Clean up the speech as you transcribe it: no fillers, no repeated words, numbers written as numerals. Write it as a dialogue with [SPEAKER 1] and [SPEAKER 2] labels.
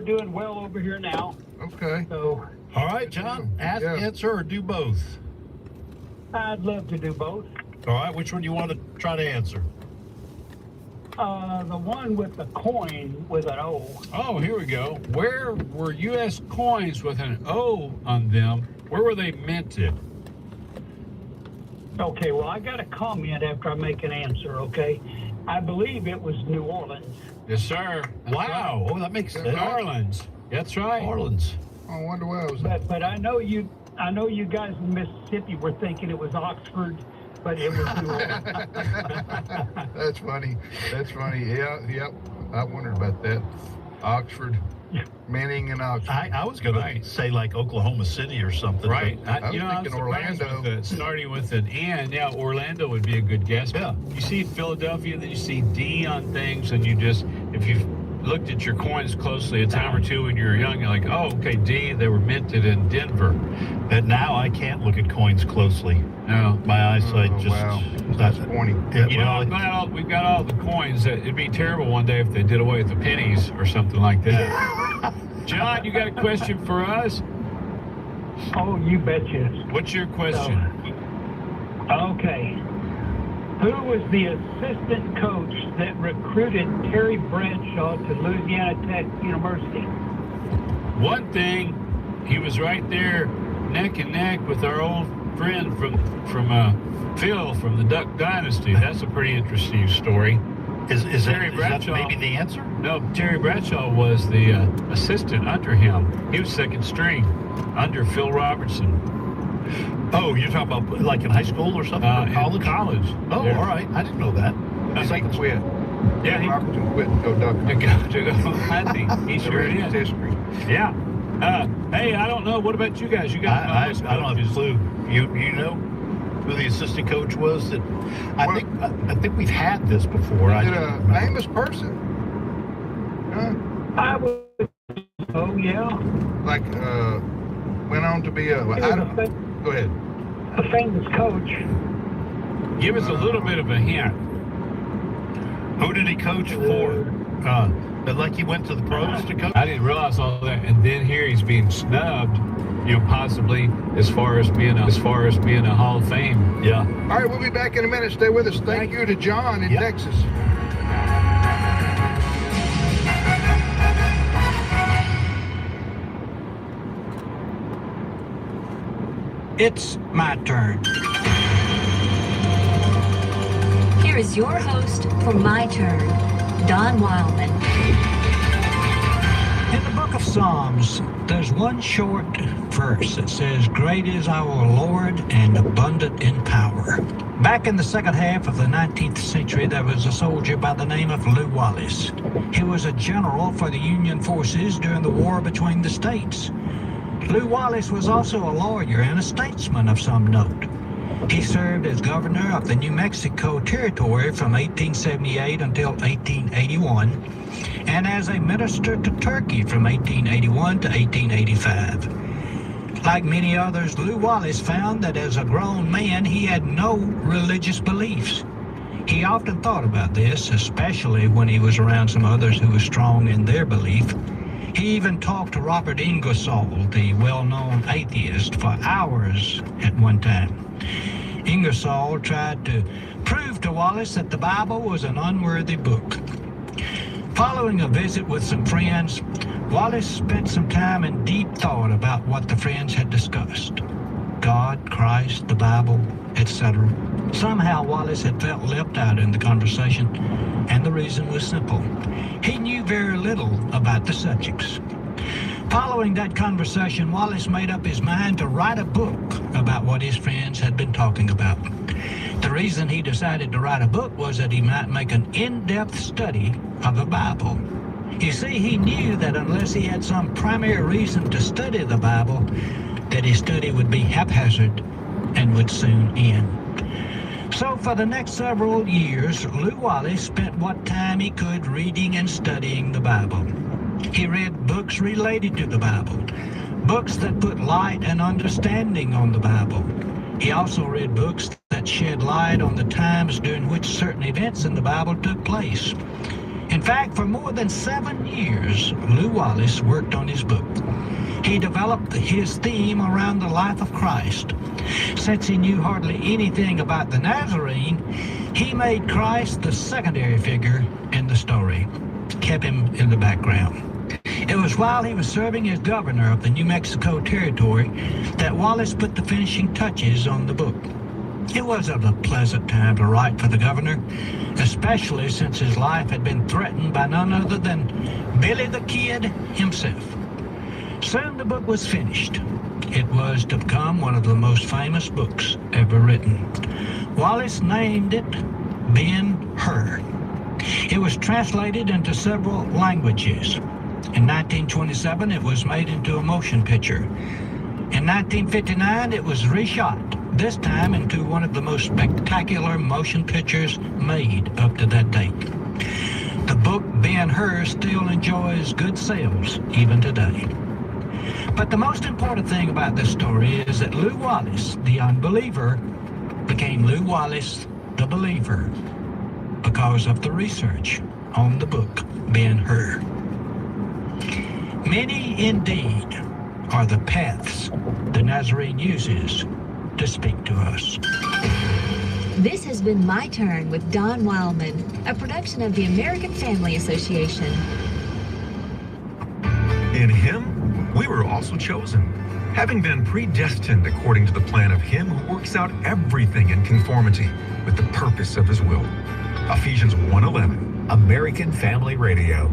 [SPEAKER 1] we're doing well over here now.
[SPEAKER 2] Okay.
[SPEAKER 1] So
[SPEAKER 3] All right, John, ask, answer, or do both.
[SPEAKER 1] I'd love to do both.
[SPEAKER 3] All right, which one do you want to try to answer?
[SPEAKER 1] The one with the coin with an O.
[SPEAKER 4] Oh, here we go. Where were U.S. coins with an O on them? Where were they minted?
[SPEAKER 1] Okay, well, I got a comment after I make an answer, okay? I believe it was New Orleans.
[SPEAKER 4] Yes, sir. That's
[SPEAKER 3] Wow. Oh, that makes
[SPEAKER 4] right.
[SPEAKER 3] sense.
[SPEAKER 4] New Orleans. That's right.
[SPEAKER 3] Orleans.
[SPEAKER 2] I wonder where I was at.
[SPEAKER 1] But I know you guys in Mississippi were thinking it was Oxford, but it was New Orleans.
[SPEAKER 2] That's funny. That's funny. Yeah, yep. I wondered about that. Oxford. Manning and Oxford.
[SPEAKER 3] I was going to say like Oklahoma City or something.
[SPEAKER 4] Right.
[SPEAKER 2] I was thinking
[SPEAKER 4] surprised
[SPEAKER 2] Orlando.
[SPEAKER 4] with starting with an N. Yeah, Orlando would be a good guess.
[SPEAKER 3] Yeah.
[SPEAKER 4] You see Philadelphia, then you see D on things, and you just, if you've looked at your coins closely a time or two when you were young, you're like, oh, okay, D, they were minted in Denver.
[SPEAKER 3] And now I can't look at coins closely.
[SPEAKER 4] No.
[SPEAKER 3] My eyesight just...
[SPEAKER 2] Wow. That's pointy.
[SPEAKER 3] Yeah,
[SPEAKER 4] You know,
[SPEAKER 3] well,
[SPEAKER 4] I'm glad we've got all the coins. It'd be terrible one day if they did away with the pennies or something like that. John, you got a question for us?
[SPEAKER 1] Oh, you betcha.
[SPEAKER 4] What's your question?
[SPEAKER 1] Okay. Who was the assistant coach that recruited Terry Bradshaw to Louisiana Tech University?
[SPEAKER 4] One thing, he was right there neck and neck with our old friend from Phil from the Duck Dynasty. That's a pretty interesting story.
[SPEAKER 3] Is
[SPEAKER 4] Terry
[SPEAKER 3] that
[SPEAKER 4] Bradshaw
[SPEAKER 3] maybe the answer?
[SPEAKER 4] No, Terry Bradshaw was the assistant under him. He was second string under Phil Robertson.
[SPEAKER 3] Oh, you're talking about like in high school or something? Or college?
[SPEAKER 4] College.
[SPEAKER 3] Oh,
[SPEAKER 4] There.
[SPEAKER 3] all right. I didn't know that.
[SPEAKER 2] I think he quit.
[SPEAKER 4] Yeah, he
[SPEAKER 2] Robertson quit and go Duck.
[SPEAKER 4] to go hunting. He sure
[SPEAKER 2] His
[SPEAKER 4] did.
[SPEAKER 2] history.
[SPEAKER 4] Yeah. Hey, I don't know. What about you guys? You got
[SPEAKER 3] I don't have a clue. You know who the assistant coach was? That I think we've had this before. I
[SPEAKER 2] Is it
[SPEAKER 3] don't
[SPEAKER 2] a
[SPEAKER 3] remember.
[SPEAKER 2] famous person?
[SPEAKER 1] I would. Oh yeah.
[SPEAKER 2] Like, went on to be a...
[SPEAKER 1] He was
[SPEAKER 2] I don't, go ahead.
[SPEAKER 1] a famous coach.
[SPEAKER 4] Give us a little bit of a hint.
[SPEAKER 3] Who did he coach for? But like he went to the pros to coach?
[SPEAKER 4] I didn't realize all that, and then here he's being snubbed. You know, possibly as far as being a Hall of Fame.
[SPEAKER 3] Yeah.
[SPEAKER 2] All right, we'll be back in a minute. Stay with us. Thank you to John in
[SPEAKER 3] Yep.
[SPEAKER 2] Texas.
[SPEAKER 5] It's my turn.
[SPEAKER 6] Here is your host for My Turn, Don Wildman.
[SPEAKER 5] In the book of Psalms, there's one short verse that says, "Great is our Lord and abundant in power." Back in the second half of the 19th century, there was a soldier by the name of Lew Wallace. He was a general for the Union forces during the war between the states. Lew Wallace was also a lawyer and a statesman of some note. He served as governor of the New Mexico Territory from 1878 until 1881, and as a minister to Turkey from 1881 to 1885. Like many others, Lew Wallace found that as a grown man, he had no religious beliefs. He often thought about this, especially when he was around some others who were strong in their belief. He even talked to Robert Ingersoll, the well-known atheist, for hours at one time. Ingersoll tried to prove to Wallace that the Bible was an unworthy book. Following a visit with some friends, Wallace spent some time in deep thought about what the friends had discussed. God, Christ, the Bible, etc. Somehow Wallace had felt left out in the conversation, and the reason was simple. He knew very little about the subjects. Following that conversation, Wallace made up his mind to write a book about what his friends had been talking about. The reason he decided to write a book was that he might make an in-depth study of the Bible. You see, he knew that unless he had some primary reason to study the Bible, that his study would be haphazard and would soon end. So for the next several years, Lew Wallace spent what time he could reading and studying the Bible. He read books related to the Bible, books that put light and understanding on the Bible. He also read books that shed light on the times during which certain events in the Bible took place. In In fact, for more than 7 years, Lew Wallace worked on his book. He developed his theme around the life of Christ. Since he knew hardly anything about the Nazarene, he made Christ the secondary figure in the story, kept him in the background. It was while he was serving as governor of the New Mexico Territory that Wallace put the finishing touches on the book. It wasn't a pleasant time to write for the governor, especially since his life had been threatened by none other than Billy the Kid himself. Soon the book was finished. It was to become one of the most famous books ever written. Wallace named it Ben-Hur. It was translated into several languages. In 1927, it was made into a motion picture. In 1959, it was reshot, this time into one of the most spectacular motion pictures made up to that date. The book Ben-Hur still enjoys good sales even today. But the most important thing about this story is that Lew Wallace, the unbeliever, became Lew Wallace, the believer, because of the research on the book Ben-Hur. Many indeed are the paths the Nazarene uses to speak to us.
[SPEAKER 6] This has been My Turn with Don Wildman, a production of the American Family Association.
[SPEAKER 7] In him, we were also chosen, having been predestined according to the plan of him who works out everything in conformity with the purpose of his will. Ephesians 1:11.
[SPEAKER 8] American Family Radio.